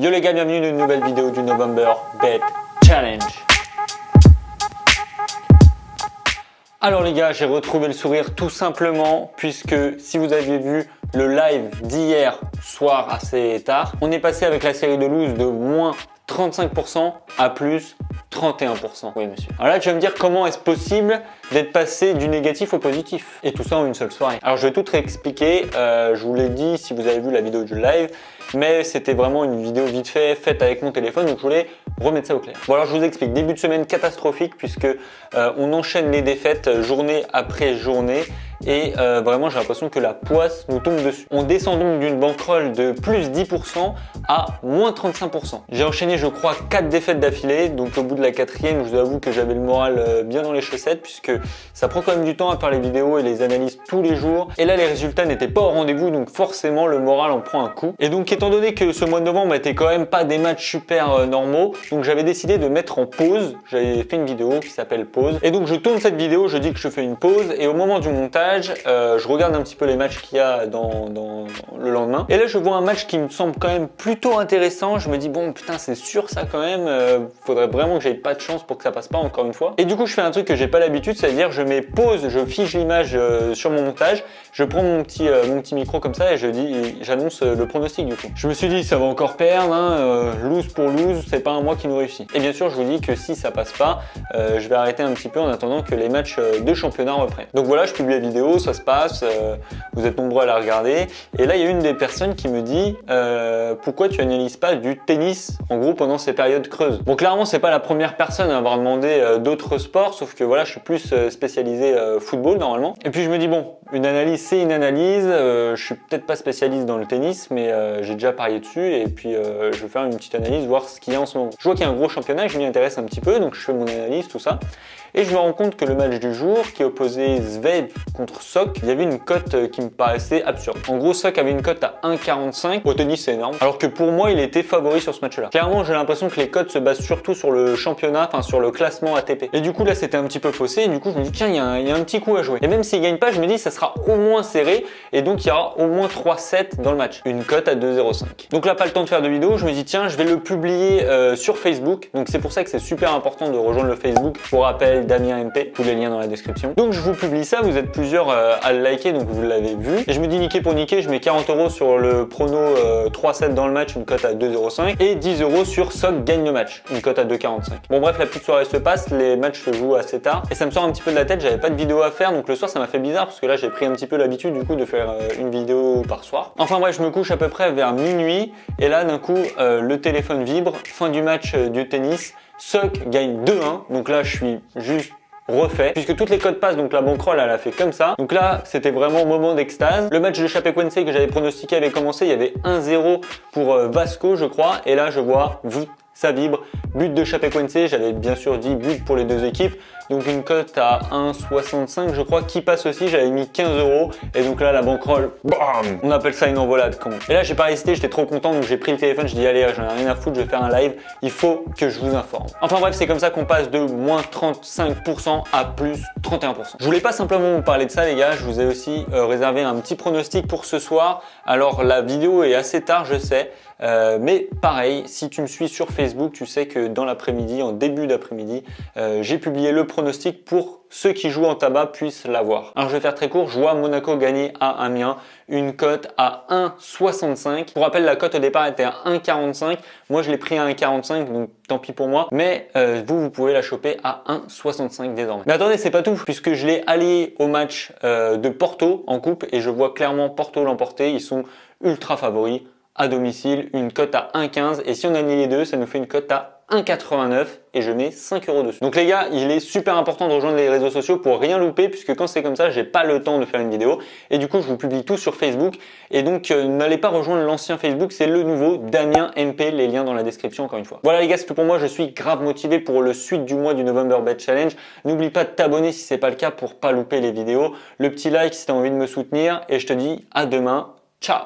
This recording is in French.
Yo les gars, bienvenue dans une nouvelle vidéo du November Bet Challenge. Alors les gars, j'ai retrouvé le sourire tout simplement puisque si vous avez vu le live d'hier soir assez tard, on est passé avec la série de lose de moins 35% à plus 31%. Oui monsieur. Alors là tu vas me dire comment est-ce possible d'être passé du négatif au positif et tout ça en une seule soirée. Alors je vais tout réexpliquer, je vous l'ai dit si vous avez vu la vidéo du live, mais c'était vraiment une vidéo vite fait faite avec mon téléphone, donc je voulais remettre ça au clair. Bon alors je vous explique, début de semaine catastrophique puisque on enchaîne les défaites journée après journée et vraiment j'ai l'impression que la poisse nous tombe dessus. On descend donc d'une bankroll de plus 10% à moins 35%. J'ai enchaîné je crois 4 défaites d'affilée, donc au bout de la quatrième je vous avoue que j'avais le moral bien dans les chaussettes puisque ça prend quand même du temps à faire les vidéos et les analyses tous les jours et là les résultats n'étaient pas au rendez-vous, donc forcément le moral en prend un coup. Et donc étant donné que ce mois de novembre était quand même pas des matchs super normaux, donc j'avais décidé de mettre en pause. J'avais fait une vidéo qui s'appelle pause et donc je tourne cette vidéo, je dis que je fais une pause et au moment du montage je regarde un petit peu les matchs qu'il y a dans le lendemain et là je vois un match qui me semble quand même plutôt intéressant. Je me dis bon putain c'est sûr ça quand même, faudrait vraiment que j'aie pas de chance pour que ça passe pas encore une fois. Et du coup je fais un truc que j'ai pas l'habitude, c'est-à-dire je mets pause, je fiche l'image sur mon montage, je prends mon petit micro comme ça et j'annonce le pronostic du coup. Je me suis dit ça va encore perdre, hein, lose pour lose, c'est pas un mois qui nous réussit. Et bien sûr je vous dis que si ça passe pas, je vais arrêter un petit peu en attendant que les matchs de championnat reprennent. Donc voilà, je publie la vidéo, ça se passe, vous êtes nombreux à la regarder et là il y a une des personnes qui me dit pourquoi tu analyses pas du tennis en gros pendant ces périodes creuses. Bon clairement c'est pas la première personne à avoir demandé d'autres sports, sauf que voilà je suis plus spécialisé football normalement. Et puis je me dis bon, une analyse c'est une analyse, je suis peut-être pas spécialiste dans le tennis mais j'ai déjà parié dessus et puis je vais faire une petite analyse, voir ce qu'il y a en ce moment. Je vois qu'il y a un gros championnat et je m'y intéresse un petit peu, donc je fais mon analyse, tout ça. Et je me rends compte que le match du jour qui opposait Zverev contre Sok, il y avait une cote qui me paraissait absurde. En gros, Sok avait une cote à 1,45. Au tennis, c'est énorme. Alors que pour moi, il était favori sur ce match-là. Clairement, j'ai l'impression que les cotes se basent surtout sur le championnat, enfin sur le classement ATP. Et du coup, là, c'était un petit peu faussé. Et du coup, je me dis, tiens, il y a un petit coup à jouer. Et même s'il gagne pas, je me dis, ça sera au moins serré. Et donc, il y aura au moins 3-7 dans le match. Une cote à 2,05. Donc là, pas le temps de faire de vidéo. Je me dis, tiens, je vais le publier sur Facebook. Donc, c'est pour ça que c'est super important de rejoindre le Facebook. Pour rappel, Damien MP, tous les liens dans la description. Donc je vous publie ça, vous êtes plusieurs à le liker, donc vous l'avez vu. Et je me dis niquer pour niquer, je mets 40 € sur le prono 3-7 dans le match, une cote à 2,05 et 10 € sur Sok gagne le match, une cote à 2,45. Bon bref, la petite soirée se passe, les matchs se jouent assez tard et ça me sort un petit peu de la tête, j'avais pas de vidéo à faire, donc le soir ça m'a fait bizarre parce que là j'ai pris un petit peu l'habitude du coup de faire une vidéo par soir. Enfin bref, je me couche à peu près vers minuit et là d'un coup le téléphone vibre, fin du match du tennis. Sok gagne 2-1, donc là je suis juste refait, puisque toutes les cotes passent, donc la bankroll elle a fait comme ça. Donc là c'était vraiment moment d'extase. Le match de Chapecoense que j'avais pronostiqué avait commencé, il y avait 1-0 pour Vasco je crois, et là je vois ça vibre, but de Chapecoense, j'avais bien sûr dit but pour les deux équipes, donc une cote à 1,65 je crois qui passe aussi, j'avais mis 15 € et donc là la bankroll, bam, on appelle ça une envolade comment. Et là j'ai pas hésité, j'étais trop content donc j'ai pris le téléphone, je dis allez j'en ai rien à foutre, je vais faire un live, il faut que je vous informe. Enfin bref c'est comme ça qu'on passe de moins 35% à plus 31%. Je voulais pas simplement vous parler de ça les gars, je vous ai aussi réservé un petit pronostic pour ce soir. Alors la vidéo est assez tard je sais, mais pareil, si tu me suis sur Facebook, tu sais que dans l'après-midi, en début d'après-midi, j'ai publié le pronostic pour ceux qui jouent en tabac puissent l'avoir. Alors je vais faire très court, je vois Monaco gagner à Amiens, une cote à 1,65. Pour rappel, la cote au départ était à 1,45. Moi je l'ai pris à 1,45, donc tant pis pour moi. Mais vous pouvez la choper à 1,65 désormais. Mais attendez, c'est pas tout, puisque je l'ai allié au match de Porto en coupe et je vois clairement Porto l'emporter. Ils sont ultra favoris à domicile, une cote à 1,15 et si on annule les deux, ça nous fait une cote à 1,89 et je mets 5 € dessus. Donc les gars, il est super important de rejoindre les réseaux sociaux pour rien louper puisque quand c'est comme ça, j'ai pas le temps de faire une vidéo et du coup, je vous publie tout sur Facebook et donc n'allez pas rejoindre l'ancien Facebook, c'est le nouveau Damien MP, les liens dans la description encore une fois. Voilà les gars, c'est tout pour moi, je suis grave motivé pour le suite du mois du November Bet Challenge. N'oublie pas de t'abonner si c'est pas le cas pour pas louper les vidéos, le petit like si tu as envie de me soutenir et je te dis à demain. Ciao.